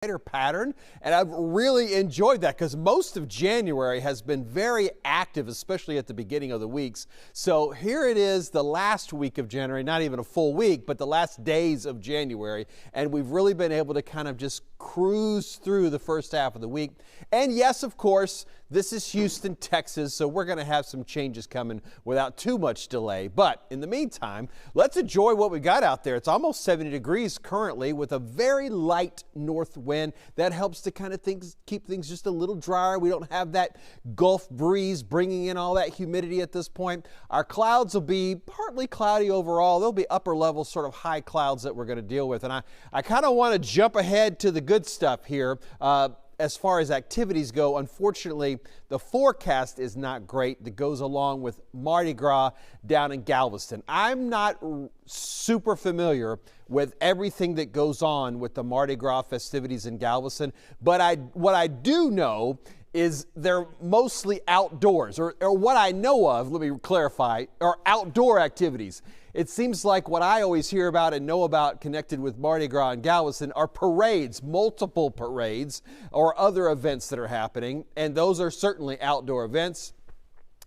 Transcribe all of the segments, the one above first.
pattern, and I've really enjoyed that because most of January has been very active, especially at the beginning of the weeks. So here it is, the last week of January, not even a full week, but the last days of January, and we've really been able to kind of just cruise through the first half of the week. And yes, of course, this is Houston, Texas, so we're going to have some changes coming without too much delay. But in the meantime, let's enjoy what we got out there. It's almost 70 degrees currently with a very light north wind. That helps to kind of keep things just a little drier. We don't have that Gulf breeze bringing in all that humidity at this point. Our clouds will be partly cloudy overall. There'll be upper level sort of high clouds that we're going to deal with. And I kind of want to jump ahead to the good stuff here. As far as activities go, unfortunately, the forecast is not great that goes along with Mardi Gras down in Galveston. I'm not super familiar with everything that goes on with the Mardi Gras festivities in Galveston, but what I do know is they're mostly outdoors, or what I know of, let me clarify, are outdoor activities. It seems like what I always hear about and know about connected with Mardi Gras in Galveston are parades, multiple parades, or other events that are happening, and those are certainly outdoor events.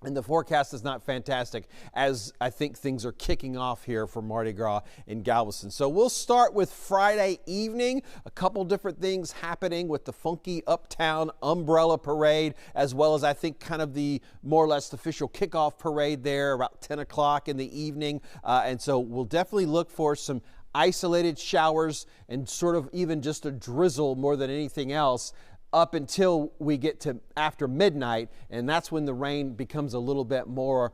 And the forecast is not fantastic as I think things are kicking off here for Mardi Gras in Galveston. So we'll start with Friday evening. A couple different things happening with the funky Uptown Umbrella Parade, as well as I think kind of the more or less official kickoff parade there about 10 o'clock in the evening. And so we'll definitely look for some isolated showers and sort of even just a drizzle more than anything else up until we get to after midnight, and that's when the rain becomes a little bit more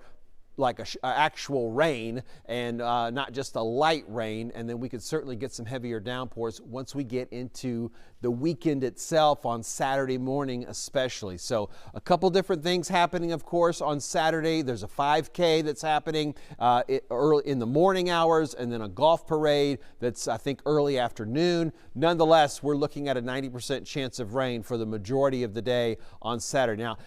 like actual rain and not just a light rain, and then we could certainly get some heavier downpours once we get into the weekend itself on Saturday morning especially. So a couple different things happening, of course, on Saturday. There's a 5K that's happening early in the morning hours, and then a golf parade that's, I think, early afternoon. Nonetheless, we're looking at a 90% chance of rain for the majority of the day on Saturday. Now,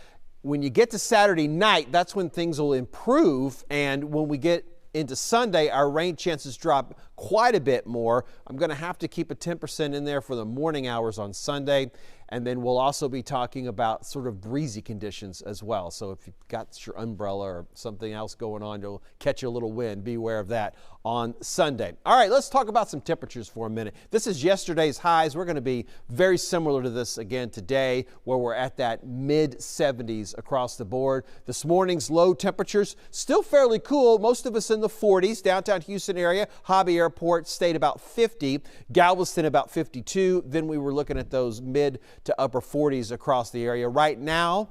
when you get to Saturday night, that's when things will improve, and when we get into Sunday, our rain chances drop quite a bit more. I'm going to have to keep a 10% in there for the morning hours on Sunday, and then we'll also be talking about sort of breezy conditions as well. So if you've got your umbrella or something else going on, you'll catch a little wind. Be aware of that on Sunday. All right, let's talk about some temperatures for a minute. This is yesterday's highs. We're going to be very similar to this again today, where we're at that mid-70s across the board. This morning's low temperatures still fairly cool. Most of us in the 40s. Downtown Houston area, Hobby Airport stayed about 50. Galveston about 52. Then we were looking at those mid to upper 40s across the area. Right now,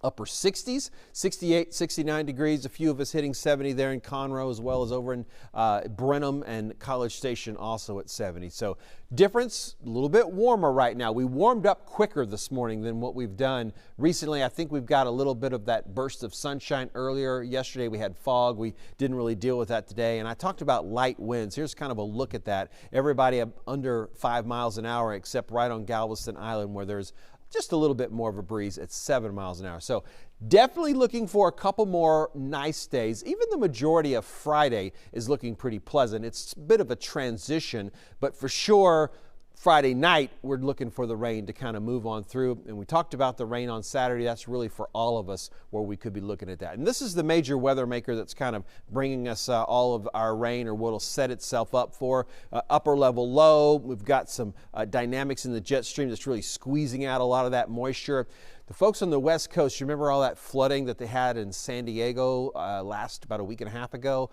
upper 60s, 68, 69 degrees. A few of us hitting 70 there in Conroe, as well as over in Brenham and College Station also at 70. So difference, a little bit warmer right now. We warmed up quicker this morning than what we've done recently. I think we've got a little bit of that burst of sunshine earlier. Yesterday we had fog. We didn't really deal with that today. And I talked about light winds. Here's kind of a look at that. Everybody under 5 miles an hour except right on Galveston Island, where there's just a little bit more of a breeze at 7 miles an hour. So definitely looking for a couple more nice days. Even the majority of Friday is looking pretty pleasant. It's a bit of a transition, but for sure, Friday night, we're looking for the rain to kind of move on through. And we talked about the rain on Saturday. That's really for all of us where we could be looking at that. And this is the major weather maker that's kind of bringing us all of our rain, or what will set itself up for. Upper level low. We've got some dynamics in the jet stream that's really squeezing out a lot of that moisture. The folks on the West Coast, you remember all that flooding that they had in San Diego about a week and a half ago?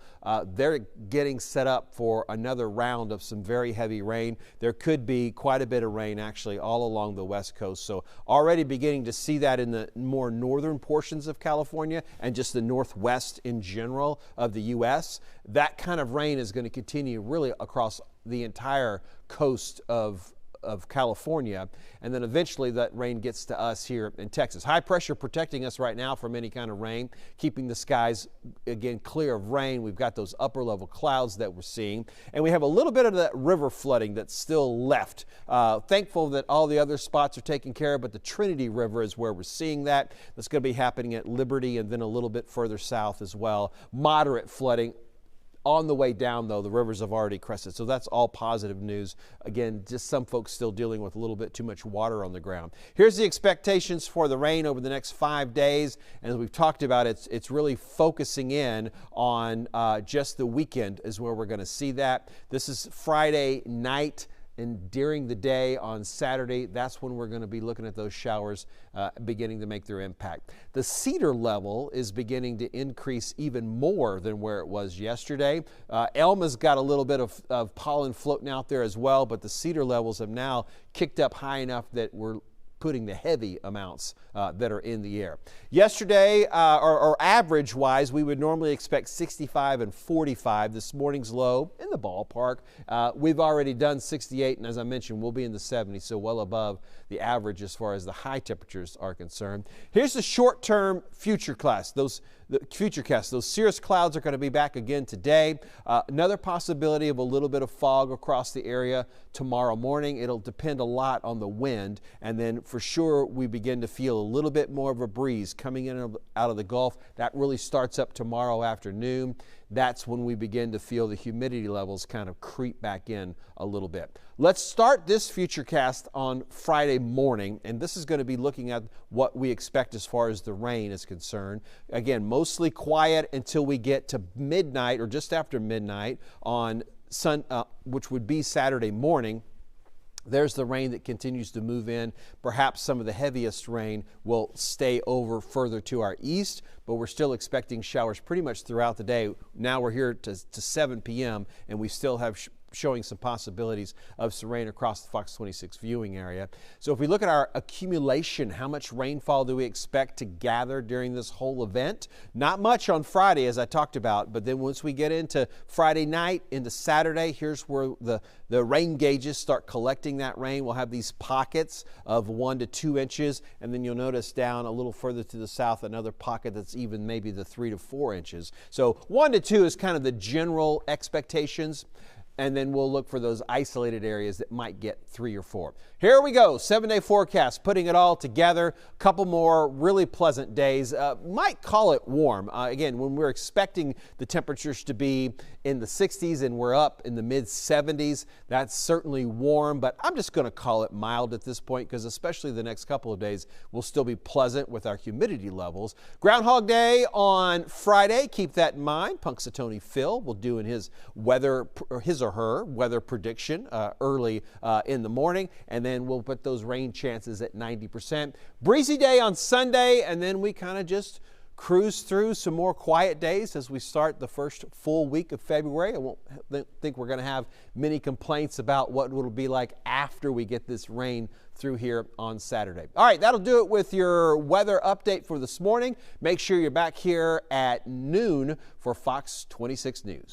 They're getting set up for another round of some very heavy rain. There could be quite a bit of rain actually all along the West Coast. So already beginning to see that in the more northern portions of California and just the Northwest in general of the U.S. That kind of rain is going to continue really across the entire coast of California, and then eventually that rain gets to us here in Texas. High pressure protecting us right now from any kind of rain, keeping the skies again clear of rain. We've got those upper level clouds that we're seeing, and we have a little bit of that river flooding that's still left. Thankful that all the other spots are taken care of, but the Trinity River is where we're seeing that. That's going to be happening at Liberty and then a little bit further south as well. Moderate flooding On the way down, though, the rivers have already crested, so that's all positive news. Again, just some folks still dealing with a little bit too much water on the ground. Here's the expectations for the rain over the next 5 days, and as we've talked about, it's really focusing in on just the weekend is where we're going to see that. This is Friday night. And during the day on Saturday, that's when we're going to be looking at those showers beginning to make their impact. The cedar level is beginning to increase even more than where it was yesterday. Elma's got a little bit of pollen floating out there as well, but the cedar levels have now kicked up high enough that we're putting the heavy amounts that are in the air. Yesterday, or average-wise, we would normally expect 65 and 45. This morning's low in the ballpark. We've already done 68, and as I mentioned, we'll be in the 70s, so well above the average as far as the high temperatures are concerned. Here's the short-term Futurecast. Those cirrus clouds are going to be back again today. Another possibility of a little bit of fog across the area tomorrow morning. It'll depend a lot on the wind, and then for sure we begin to feel a little bit more of a breeze coming in out of the Gulf. That really starts up tomorrow afternoon. That's when we begin to feel the humidity levels kind of creep back in a little bit. Let's start this Futurecast on Friday morning, and this is going to be looking at what we expect as far as the rain is concerned. Again, mostly quiet until we get to midnight or just after midnight on which would be Saturday morning. There's the rain that continues to move in. Perhaps some of the heaviest rain will stay over further to our east, but we're still expecting showers pretty much throughout the day. Now we're here to 7 p.m. and we still have showing some possibilities of some rain across the Fox 26 viewing area. So if we look at our accumulation, how much rainfall do we expect to gather during this whole event? Not much on Friday, as I talked about, but then once we get into Friday night, into Saturday, here's where the rain gauges start collecting that rain. We'll have these pockets of 1 to 2 inches, and then you'll notice down a little further to the south, another pocket that's even maybe the 3 to 4 inches. So 1 to 2 is kind of the general expectations. And then we'll look for those isolated areas that might get 3 or 4. Here we go, 7-day forecast, putting it all together. A couple more really pleasant days. Might call it warm. Again, when we're expecting the temperatures to be in the 60s and we're up in the mid-70s, that's certainly warm, but I'm just going to call it mild at this point because especially the next couple of days will still be pleasant with our humidity levels. Groundhog Day on Friday, keep that in mind. Punxsutawney Phil will do in his or her weather prediction early in the morning, and then we'll put those rain chances at 90%. Breezy day on Sunday, and then we kind of just cruise through some more quiet days as we start the first full week of February. I won't think we're going to have many complaints about what it'll be like after we get this rain through here on Saturday. All right, that'll do it with your weather update for this morning. Make sure you're back here at noon for Fox 26 News.